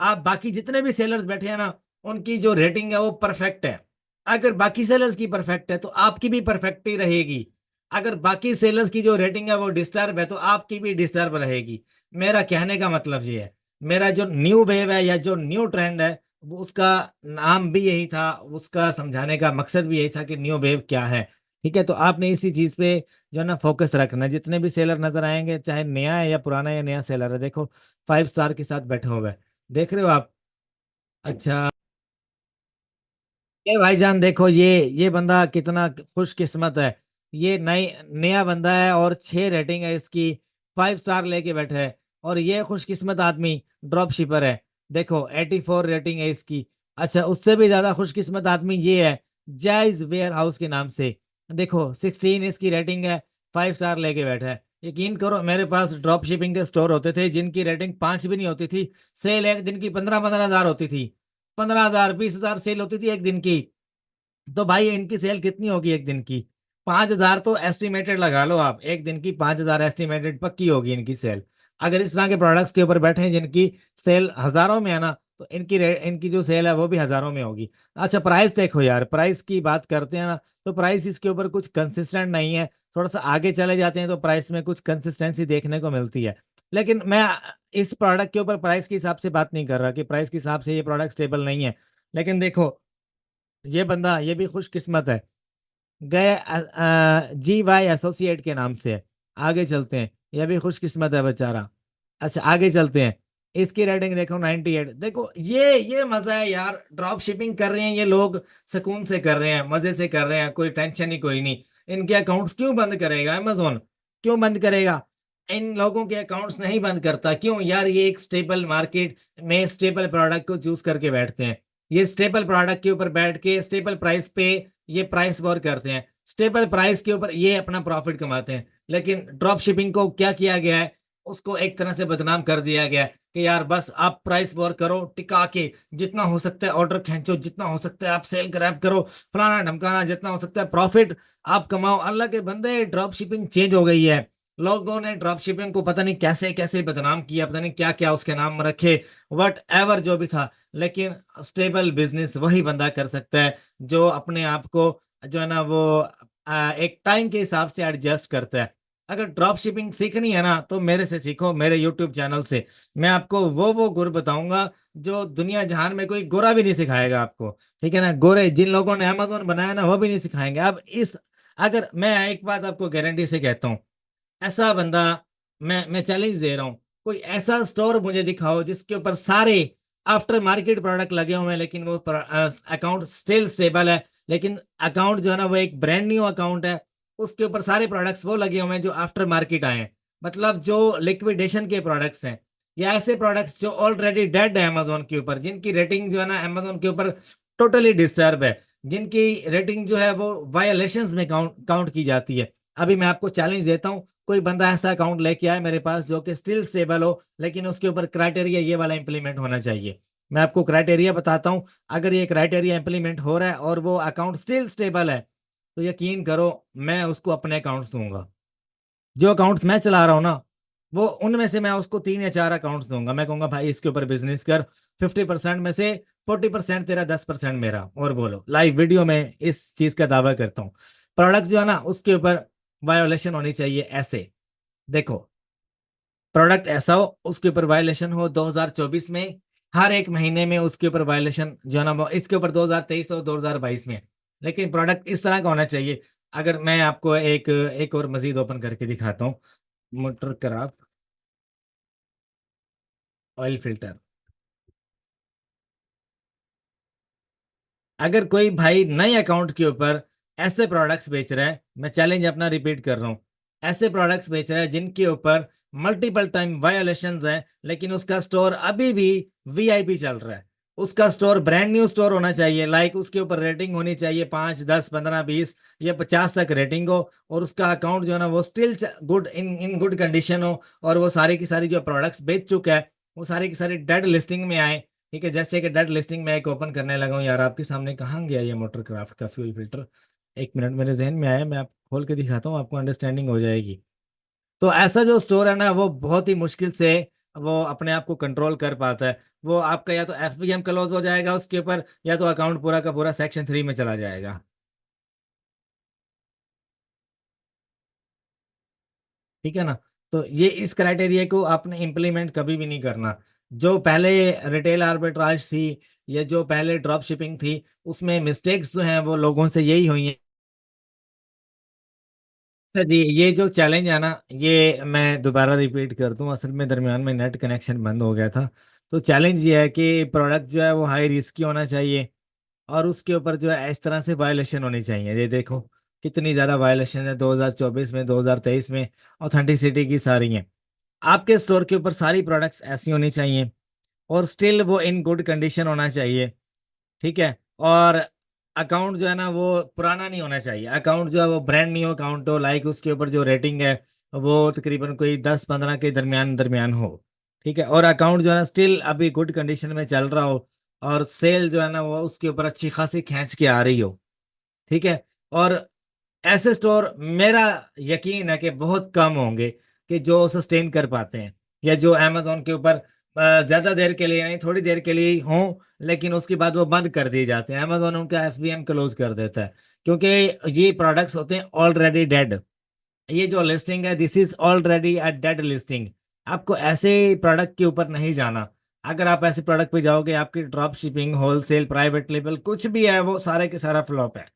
आप बाकी जितने भी सेलर्स बैठे हैं ना, उनकी जो रेटिंग है वो परफेक्ट है। अगर बाकी सेलर्स की परफेक्ट है तो आपकी भी परफेक्ट ही रहेगी। अगर बाकी सेलर्स की जो रेटिंग है वो डिस्टर्ब है तो आपकी भी डिस्टर्ब रहेगी। मेरा कहने का मतलब ये है, मेरा जो न्यू वेव है या जो न्यू ट्रेंड है, वो उसका नाम भी यही था, उसका समझाने का मकसद भी यही था कि न्यू वेव क्या है। ठीक है, तो आपने इसी चीज पे जो है ना फोकस रखना है। जितने भी सेलर नजर आएंगे, चाहे नया है या पुराना या नया सेलर है, देखो 5 स्टार के साथ बैठे हुए हैं, देख रहे हो आप? अच्छा, ये भाईजान देखो, ये बंदा कितना खुशकिस्मत है। ये नई नया बंदा है और 6 रेटिंग है इसकी, 5 स्टार लेके बैठा है। और ये खुशकिस्मत आदमी ड्रॉप शिपर है, देखो 84 रेटिंग है इसकी। अच्छा, उससे भी ज्यादा खुशकिस्मत आदमी ये है, जायज वेयर हाउस के नाम से, देखो 16 इसकी रेटिंग है, 5 स्टार लेके बैठा है। यकीन करो, मेरे पास ड्रॉप शिपिंग के स्टोर होते थे जिनकी रेटिंग 5 भी नहीं होती थी, सेल एक दिन की 15-15 हजार होती थी, 15 हजार 20 हजार सेल होती थी एक दिन की। तो भाई इनकी सेल कितनी होगी एक दिन की? 5 हजार तो एस्टिमेटेड लगा लो आप, एक दिन की 5 हजार एस्टिमेटेड पक्की होगी इनकी सेल। अगर इस तरह के प्रोडक्ट्स के ऊपर बैठे हैं जिनकी सेल हजारों में है ना, तो इनकी जो सेल है वो भी हजारों में होगी। अच्छा, प्राइस देखो यार, प्राइस की बात करते हैं ना, तो प्राइस इसके ऊपर कुछ कंसिस्टेंट नहीं है। थोड़ा सा आगे चले जाते हैं तो प्राइस में कुछ कंसिस्टेंसी देखने को मिलती है। लेकिन मैं इस प्रोडक्ट के ऊपर प्राइस के हिसाब से बात नहीं कर रहा कि प्राइस के हिसाब से ये प्रोडक्ट स्टेबल नहीं है। लेकिन देखो, ये बंदा ये भी खुशकिस्मत है, गए GY एसोसिएट के नाम से है। आगे चलते हैं, ये भी खुशकिस्मत है बेचारा। अच्छा, आगे चलते हैं, इसकी रेटिंग देखो 98। देखो ये मजा है यार, ड्रॉप शिपिंग कर रहे हैं ये लोग, सुकून से कर रहे हैं, मजे से कर रहे हैं, कोई टेंशन ही कोई नहीं। इनके अकाउंट्स क्यों बंद करेगा अमेजोन? क्यों बंद करेगा? इन लोगों के अकाउंट्स नहीं बंद करता, क्यों यार? ये एक स्टेबल मार्केट में स्टेबल प्रोडक्ट को चूज करके बैठते हैं। ये स्टेबल प्रोडक्ट के ऊपर बैठ के स्टेबल प्राइस पे ये प्राइस वॉर करते हैं, स्टेबल प्राइस के ऊपर ये अपना प्रॉफिट कमाते हैं। लेकिन ड्रॉप शिपिंग को क्या किया गया है? उसको एक तरह से बदनाम कर दिया गया है कि यार बस आप प्राइस वॉर करो टिका के, जितना हो सकता है ऑर्डर खींचो, जितना हो सकता है आप सेल ग्रैब करो, फलाना ढमकाना, जितना हो सकता है प्रॉफिट आप कमाओ। अल्लाह के बंदे, ड्रॉप शिपिंग चेंज हो गई है। लोगों ने ड्रॉप शिपिंग को पता नहीं कैसे कैसे बदनाम किया, पता नहीं क्या क्या उसके नाम रखे, वट एवर जो भी था। लेकिन स्टेबल बिजनेस वही बंदा कर सकता है जो अपने आप को जो है ना वो एक टाइम के हिसाब से एडजस्ट करता है। अगर ड्रॉप शिपिंग सीखनी है ना, तो मेरे से सीखो, मेरे यूट्यूब चैनल से। मैं आपको वो गुर बताऊंगा जो दुनिया जहान में कोई गोरा भी नहीं सिखाएगा आपको। ठीक है ना, गोरे जिन लोगों ने अमेजोन बनाया ना वो भी नहीं सिखाएंगे। अब इस अगर मैं एक बात आपको गारंटी से कहता हूँ, ऐसा बंदा, मैं चैलेंज दे रहा हूँ, कोई ऐसा स्टोर मुझे दिखाओ जिसके ऊपर सारे आफ्टर मार्केट प्रोडक्ट लगे हुए हैं, लेकिन वो अकाउंट स्टिल स्टेबल है, लेकिन अकाउंट जो है ना वो एक ब्रांड न्यू अकाउंट है, उसके ऊपर सारे प्रोडक्ट्स वो लगे हुए हैं जो आफ्टर मार्केट आए हैं, मतलब जो लिक्विडेशन के प्रोडक्ट्स हैं, या ऐसे प्रोडक्ट्स जो ऑलरेडी डेड है अमेजोन के ऊपर, जिनकी रेटिंग जो है ना अमेजोन के ऊपर टोटली डिस्टर्ब है, जिनकी रेटिंग जो है वो वायलेशंस में काउंट की जाती है। अभी मैं आपको चैलेंज देता हूँ, कोई बंदा ऐसा अकाउंट लेके आए मेरे पास जो कि स्टिल स्टेबल हो, लेकिन उसके ऊपर क्राइटेरिया ये वाला इंप्लीमेंट होना चाहिए। मैं आपको क्राइटेरिया बताता हूँ, अगर ये क्राइटेरिया इंप्लीमेंट हो रहा है और वो अकाउंट स्टिल स्टेबल है, तो यकीन करो मैं उसको अपने अकाउंट्स दूंगा। जो अकाउंट्स मैं चला रहा हूँ ना, वो उनमें से मैं उसको 3 या 4 अकाउंट्स दूंगा। मैं कहूंगा भाई इसके ऊपर बिजनेस कर, 50% में से 40% तेरा, 10% मेरा, और बोलो लाइव वीडियो में इस चीज का दावा करता हूँ। प्रोडक्ट जो है ना उसके ऊपर वायोलेशन होनी चाहिए ऐसे, देखो प्रोडक्ट ऐसा हो उसके ऊपर वायलेशन हो 2024 में, हर एक महीने में उसके ऊपर वायलेशन जो है ना वो इसके ऊपर 2023 और 2022 में। लेकिन प्रोडक्ट इस तरह का होना चाहिए। अगर मैं आपको एक एक और मजीद ओपन करके दिखाता हूँ, मोटर क्राफ्ट ऑयल फिल्टर। अगर कोई भाई नए अकाउंट के ऊपर ऐसे प्रोडक्ट्स बेच रहा है, मैं चैलेंज अपना रिपीट कर रहा हूँ, ऐसे प्रोडक्ट्स बेच रहा है जिनके ऊपर मल्टीपल टाइम वायोलेशंस है, लेकिन उसका स्टोर अभी भी VIP चल रहा है, उसका स्टोर ब्रांड न्यू स्टोर होना चाहिए, लाइक उसके ऊपर रेटिंग होनी चाहिए 5, 10, 15, 20 या 50 तक रेटिंग हो, और उसका अकाउंट जो है ना वो still good in good condition हो, और वो सारी की सारी जो प्रोडक्ट्स बेच चुका है वो सारी की सारी डेड लिस्टिंग में आए। ठीक है, जैसे कि डेड लिस्टिंग में एक ओपन करने लगा हूँ यार आपके सामने, कहाँ गया ये मोटर क्राफ्ट का फ्यूल फिल्टर, एक मिनट मेरे जहन में आया, मैं आप खोल के दिखाता हूँ, आपको अंडरस्टैंडिंग हो जाएगी। तो ऐसा जो स्टोर है ना वो बहुत ही मुश्किल से वो अपने आप को कंट्रोल कर पाता है। वो आपका या तो एफबीएम क्लोज हो जाएगा उसके ऊपर, या तो अकाउंट पूरा का पूरा सेक्शन 3 में चला जाएगा। ठीक है ना। तो ये इस क्राइटेरिया को आपने इम्प्लीमेंट कभी भी नहीं करना। जो पहले रिटेल आर्बिट्राज थी या जो पहले ड्रॉप शिपिंग थी, उसमें मिस्टेक्स जो हैं वो लोगों से यही हुई हैं। अच्छा जी, ये जो चैलेंज है ना, ये मैं दोबारा रिपीट कर दूं, असल में दरमियान में नेट कनेक्शन बंद हो गया था। तो चैलेंज ये है कि प्रोडक्ट जो है वो हाई रिस्क की होना चाहिए, और उसके ऊपर जो है इस तरह से वायलेशन होनी चाहिए। ये देखो कितनी ज़्यादा वायलेशन है 2024 में, 2023 में, ऑथेंटिसिटी की सारी हैं। आपके स्टोर के ऊपर सारी प्रोडक्ट्स ऐसी होनी चाहिए, और स्टिल वो इन गुड कंडीशन होना चाहिए। ठीक है। और अकाउंट जो है ना वो पुराना नहीं होना चाहिए, अकाउंट जो है वो ब्रांड न्यू अकाउंट हो, लाइक उसके ऊपर जो रेटिंग है वो तकरीबन कोई 10-15 के दरमियान दरमियान हो। ठीक है, और अकाउंट जो है ना स्टिल अभी गुड कंडीशन में चल रहा हो, और सेल जो है ना वो उसके ऊपर अच्छी खासी खींच के आ रही हो। ठीक है। और ऐसे स्टोर मेरा यकीन है कि बहुत कम होंगे कि जो सस्टेन कर पाते हैं, या जो अमेज़न के ऊपर ज़्यादा देर के लिए नहीं, थोड़ी देर के लिए ही हों, लेकिन उसके बाद वो बंद कर दिए जाते हैं, अमेज़न उनका एफबीएम क्लोज़ कर देता है। क्योंकि ये प्रोडक्ट्स होते हैं ऑलरेडी डेड। ये जो लिस्टिंग है this is already a dead listing. आपको ऐसे प्रोडक्ट के ऊपर नहीं जाना। अगर आप ऐसे प्रोडक्ट पे जाओगे, आपकी drop shipping, wholesale, private label कुछ भी है, वो सारे के सारा फ्लॉप है।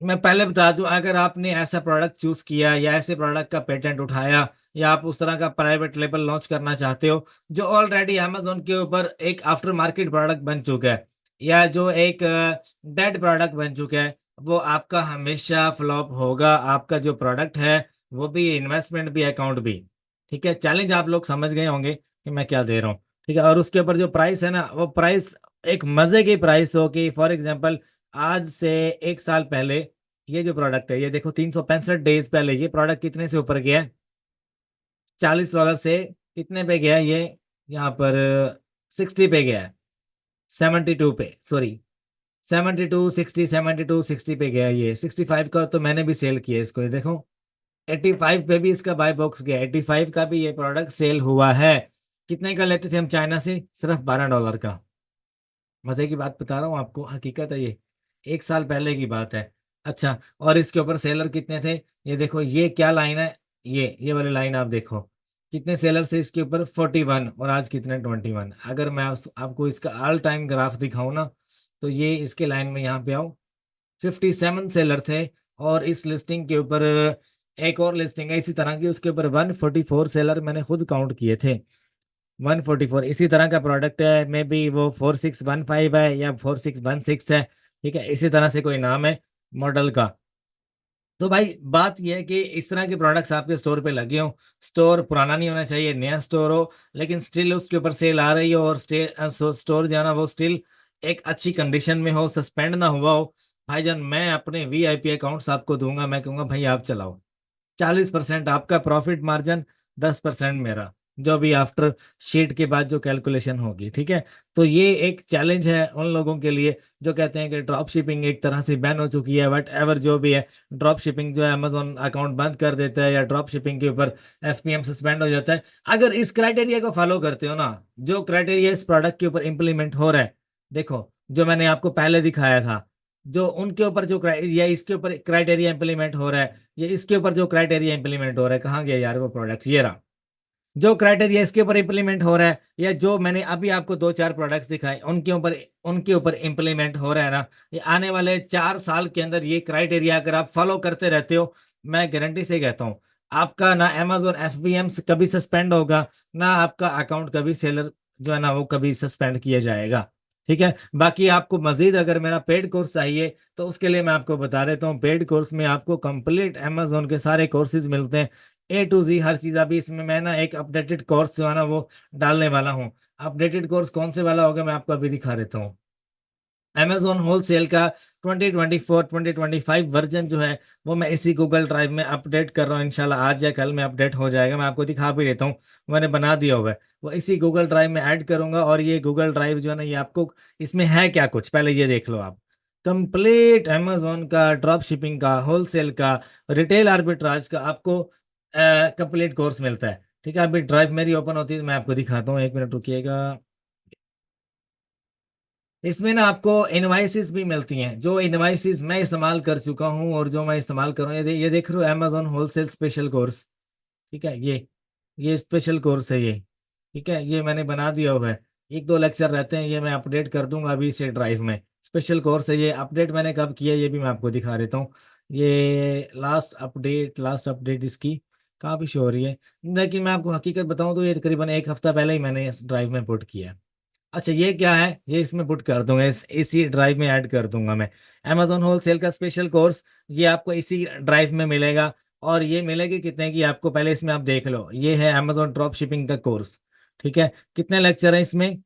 मैं पहले बता दूं, अगर आपने ऐसा प्रोडक्ट चूज किया या ऐसे प्रोडक्ट का पेटेंट उठाया, या आप उस तरह का प्राइवेट लेबल लॉन्च करना चाहते हो जो ऑलरेडी अमेज़न के ऊपर एक आफ्टर मार्केट प्रोडक्ट बन चुका है, या जो एक डेड प्रोडक्ट बन चुका है, वो आपका हमेशा फ्लॉप होगा। आपका जो प्रोडक्ट है वो भी, इन्वेस्टमेंट भी, अकाउंट भी। ठीक है, चैलेंज आप लोग समझ गए होंगे कि मैं क्या दे रहा हूँ। ठीक है, और उसके ऊपर जो प्राइस है ना, वो प्राइस एक मजे की प्राइस हो, कि फॉर एग्जाम्पल आज से 1 साल पहले ये जो प्रोडक्ट है, ये देखो 365 डेज पहले ये प्रोडक्ट कितने से ऊपर गया है, $40 से कितने पे गया है ये, यहाँ पर 60 पे गया है, 72 पे, सॉरी, 72, 60, 72, 60 पे गया है। ये 65 का तो मैंने भी सेल किया है इसको, ये देखो 85 पे भी इसका बाय बॉक्स गया, 85 का भी ये प्रोडक्ट सेल हुआ है। कितने का लेते थे हम चाइना से? सिर्फ $12 का। मजे की बात बता रहा हूँ आपको, हकीकत है ये, 1 साल पहले की बात है। अच्छा, और इसके ऊपर सेलर कितने थे? ये देखो ये क्या लाइन है, ये वाली लाइन आप देखो, कितने सेलर से इसके ऊपर 41, और आज कितने 21। अगर मैं आपको इसका ऑल टाइम ग्राफ दिखाऊं ना, तो ये इसके लाइन में यहाँ पे आओ, 57 सेलर थे, और इस लिस्टिंग के ऊपर एक और लिस्टिंग है इसी तरह की, उसके ऊपर 144 सेलर मैंने खुद काउंट किए थे। 144 इसी तरह का प्रोडक्ट है, मे बी वो 4615 है या 4616 है। ठीक है, इसी तरह से कोई नाम है मॉडल का। तो भाई बात यह है कि इस तरह के प्रोडक्ट्स आपके स्टोर पे लगे हो, स्टोर पुराना नहीं होना चाहिए, नया स्टोर हो, लेकिन स्टिल उसके ऊपर सेल आ रही हो, और स्टोर जो है ना वो स्टिल एक अच्छी कंडीशन में हो, सस्पेंड ना हुआ हो। भाईजान मैं अपने वीआईपी अकाउंट्स आपको दूंगा, मैं कहूंगा भाई आप चलाओ, 40% आपका प्रॉफिट मार्जिन, 10% मेरा, जो भी आफ्टर शीट के बाद जो कैलकुलेशन होगी। ठीक है। तो ये एक चैलेंज है उन लोगों के लिए जो कहते हैं कि ड्रॉप शिपिंग एक तरह से बैन हो चुकी है, वट एवर जो भी है, ड्रॉप शिपिंग जो है अमेजोन अकाउंट बंद कर देता है, या ड्रॉप शिपिंग के ऊपर एफपीएम सस्पेंड हो जाता है। अगर इस क्राइटेरिया को फॉलो करते हो ना, जो क्राइटेरिया इस प्रोडक्ट के ऊपर इंप्लीमेंट हो रहा है, देखो जो मैंने आपको पहले दिखाया था, जो उनके ऊपर जो या इसके ऊपर क्राइटेरिया इंप्लीमेंट हो रहा है, ये इसके ऊपर जो क्राइटेरिया इंप्लीमेंट हो रहा है, कहाँ गया यार वो प्रोडक्ट, ये रहा। जो क्राइटेरिया इसके ऊपर इंप्लीमेंट हो रहा है, या जो मैंने अभी आपको 2-4 प्रोडक्ट्स दिखाए उनके ऊपर इंप्लीमेंट हो रहा है ना, ये आने वाले 4 साल के अंदर ये क्राइटेरिया अगर आप फॉलो करते रहते हो, मैं गारंटी से कहता हूँ आपका ना अमेजोन एफबीएम कभी सस्पेंड होगा, ना आपका अकाउंट कभी सेलर जो है ना वो कभी सस्पेंड किया जाएगा। ठीक है। बाकी आपको मजीद अगर मेरा पेड कोर्स चाहिए, तो उसके लिए मैं आपको बता देता हूँ, पेड कोर्स में आपको कंप्लीट अमेजोन के सारे कोर्सेज मिलते हैं। A to Z हर चीज अभी इसमें मैं ना एक अपडेटेड कोर्स जो है ना वो डालने वाला हूँ। अपडेटेड कोर्स कौन से वाला होगा मैं आपको अभी दिखा देता हूँ। Amazon होलसेल का 2024 2025 वर्जन जो है वो मैं इसी गूगल ड्राइव में अपडेट कर रहा हूँ। इंशाल्लाह आज या कल में अपडेट हो जाएगा। मैं आपको दिखा भी देता हूँ, मैंने बना दिया हुआ है। वो इसी गूगल ड्राइव में ऐड करूंगा। और ये गूगल ड्राइव जो है ना ये आपको, इसमें है क्या कुछ पहले ये देख लो आप। कंप्लीट Amazon का, ड्रॉप शिपिंग का, होलसेल का, रिटेल आर्बिट्राज का आपको कंप्लीट कोर्स मिलता है। ठीक है, अभी ड्राइव मेरी ओपन होती है तो मैं आपको दिखाता हूँ, 1 मिनट रुकिएगा। इसमें ना आपको इनवाइसेस भी मिलती हैं, जो इनवाइसेस मैं इस्तेमाल कर चुका हूँ और जो मैं इस्तेमाल कर रहा हूँ। ये देख रहे हो, अमेजोन होलसेल स्पेशल कोर्स। ठीक है, ये स्पेशल कोर्स है ये। ठीक है, ये मैंने बना दिया हुआ है। 1-2 लेक्चर रहते हैं, ये मैं अपडेट कर दूंगा अभी इसे ड्राइव में। स्पेशल कोर्स है ये। अपडेट मैंने कब किया ये भी मैं आपको दिखा देता हूँ। ये लास्ट अपडेट इसकी कहाँ पे शो हो रही है, लेकिन मैं आपको हकीकत बताऊं तो ये तकरीबन 1 हफ्ता पहले ही मैंने इस ड्राइव में पुट किया है। अच्छा, ये क्या है, ये इसमें पुट कर दूंगा, इसी ड्राइव में ऐड कर दूंगा मैं। Amazon होलसेल का स्पेशल कोर्स, ये आपको इसी ड्राइव में मिलेगा। और ये मिलेगी कितने की आपको, पहले इसमें आप देख लो। ये है Amazon ड्रॉप शिपिंग का कोर्स। ठीक है, कितने लेक्चर हैं इसमें?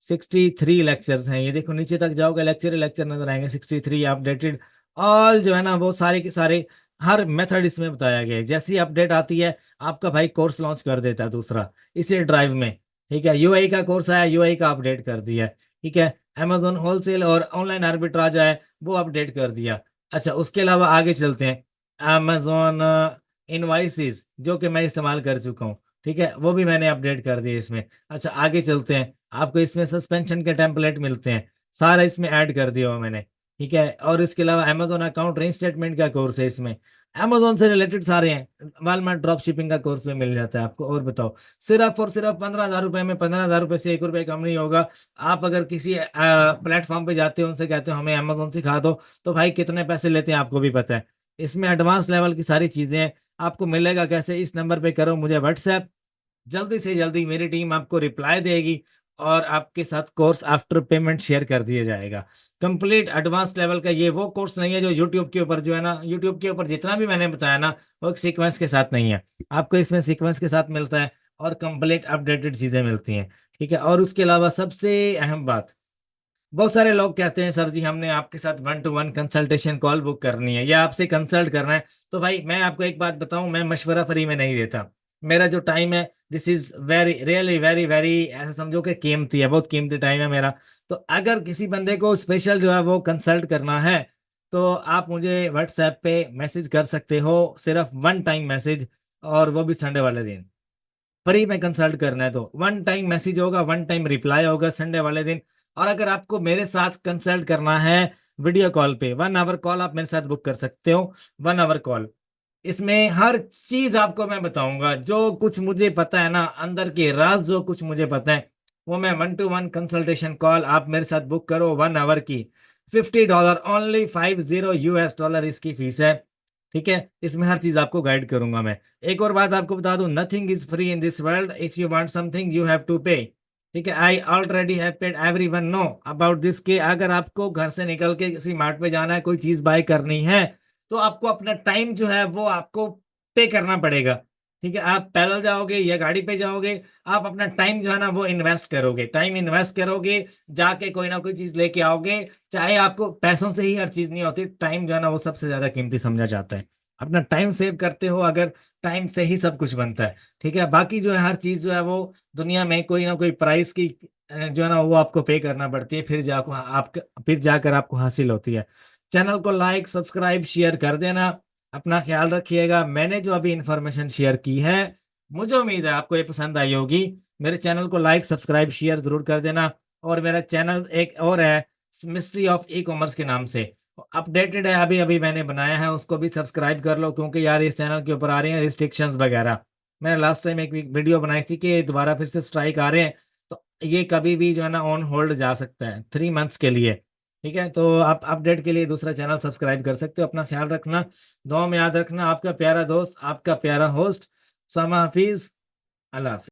63 लेक्चर्स हैं। ये देखो नीचे तक जाओगे, लेक्चर ही लेक्चर नजर आएंगे। 63 अपडेटेड, ऑल जो है ना वो सारे के सारे, हर मेथड इसमें बताया गया है। जैसी अपडेट आती है आपका भाई कोर्स लॉन्च कर देता है दूसरा इसी ड्राइव में। ठीक है, यूआई का कोर्स आया, यूआई का अपडेट कर दिया। ठीक है, Amazon होलसेल और ऑनलाइन आर्बिट्राज है, वो अपडेट कर दिया। अच्छा, उसके अलावा आगे चलते हैं। Amazon इनवाइसेस जो कि मैं इस्तेमाल कर चुका हूँ, ठीक है, वो भी मैंने अपडेट कर दिया इसमें। अच्छा, आगे चलते हैं। आपको इसमें सस्पेंशन के टेम्पलेट मिलते हैं, सारा इसमें ऐड कर दिया हुआ मैंने। ठीक है, और इसके अलावा Amazon अकाउंट रीस्टेटमेंट का कोर्स है इसमें। Amazon से रिलेटेड सारे हैं। वालमार्ट ड्रॉप शिपिंग का कोर्स में मिल जाता है आपको। और बताओ, सिर्फ और सिर्फ 15,000 रुपए में, 15,000 रुपए से 1 रुपए कम नहीं होगा। आप अगर किसी प्लेटफॉर्म पे जाते हो, उनसे कहते हो हमें Amazon सिखा दो, तो भाई कितने पैसे लेते हैं आपको भी पता है। इसमें एडवांस लेवल की सारी चीजें हैं। आपको मिलेगा कैसे? इस नंबर पे करो मुझे व्हाट्सएप, जल्दी से जल्दी मेरी टीम आपको रिप्लाई देगी और आपके साथ कोर्स आफ्टर पेमेंट शेयर कर दिया जाएगा। कंप्लीट एडवांस लेवल का ये वो कोर्स नहीं है जो यूट्यूब के ऊपर, जो है ना यूट्यूब के ऊपर जितना भी मैंने बताया ना, वो एक सीक्वेंस के साथ नहीं है। आपको इसमें सीक्वेंस के साथ मिलता है और कंप्लीट अपडेटेड चीजें मिलती हैं। ठीक है, और उसके अलावा सबसे अहम बात, बहुत सारे लोग कहते हैं सर जी हमने आपके साथ 1-to-1 कंसल्टेशन कॉल बुक करनी है या आपसे कंसल्ट करना है। तो भाई मैं आपको एक बात बताऊं, मैं मशवरा फ्री में नहीं देता। मेरा जो टाइम है, this is very really very very, ऐसा समझो कि कीमती है, बहुत कीमती टाइम है मेरा। तो अगर किसी बंदे को स्पेशल जो है वो कंसल्ट करना है, तो आप मुझे व्हाट्सएप पे मैसेज कर सकते हो, सिर्फ 1 टाइम मैसेज, और वो भी संडे वाले दिन। फ्री में कंसल्ट करना है तो 1 टाइम मैसेज होगा, 1 टाइम रिप्लाई होगा संडे वाले दिन। और अगर आपको मेरे साथ कंसल्ट करना है वीडियो कॉल पे, 1 आवर कॉल आप मेरे साथ बुक कर सकते हो। 1 आवर कॉल, इसमें हर चीज आपको मैं बताऊंगा, जो कुछ मुझे पता है ना, अंदर के राज जो कुछ मुझे पता है, वो मैं 1-to-1 कंसल्टेशन कॉल आप मेरे साथ बुक करो 1 आवर की। $50, ओनली 50 US डॉलर इसकी फीस है। ठीक है, इसमें हर चीज आपको गाइड करूंगा मैं। एक और बात आपको बता दूं, nothing is free in this world, if you want something you have to pay. ठीक है, I already have paid everyone know about this, के अगर आपको घर से निकल के किसी मार्ट पे जाना है, कोई चीज बाय करनी है, तो आपको अपना टाइम जो है वो आपको पे करना पड़ेगा। ठीक है, आप पैदल जाओगे या गाड़ी पे जाओगे, आप अपना टाइम जो है ना वो इन्वेस्ट करोगे, टाइम इन्वेस्ट करोगे, जाके कोई ना कोई चीज लेके आओगे। चाहे आपको पैसों से ही हर चीज नहीं होती, टाइम जो है ना वो सबसे ज्यादा कीमती समझा जाता है। अपना टाइम सेव करते हो अगर, टाइम से ही सब कुछ बनता है। ठीक है, बाकी जो है हर चीज जो है वो दुनिया में कोई ना कोई प्राइस की जो है ना वो आपको पे करना पड़ती है, फिर जाकर आपको हासिल होती है। चैनल को लाइक सब्सक्राइब शेयर कर देना। अपना ख्याल रखिएगा। मैंने जो अभी इंफॉर्मेशन शेयर की है, मुझे उम्मीद है आपको ये पसंद आई होगी। मेरे चैनल को लाइक सब्सक्राइब शेयर जरूर कर देना। और मेरा चैनल एक और है, मिस्ट्री ऑफ ई कॉमर्स के नाम से, अपडेटेड है, अभी अभी मैंने बनाया है, उसको भी सब्सक्राइब कर लो, क्योंकि यार इस चैनल के ऊपर आ रहे हैं रिस्ट्रिक्शंस वगैरह। मैंने लास्ट टाइम एक वीडियो बनाई थी कि दोबारा फिर से स्ट्राइक आ रहे हैं, तो ये कभी भी जो है ना ऑन होल्ड जा सकता है 3 मंथ्स के लिए। ठीक है, तो आप अपडेट के लिए दूसरा चैनल सब्सक्राइब कर सकते हो। अपना ख्याल रखना, दुआ में याद रखना। आपका प्यारा दोस्त, आपका प्यारा होस्ट, सामा हाफिज। अल्लाह हाफिज।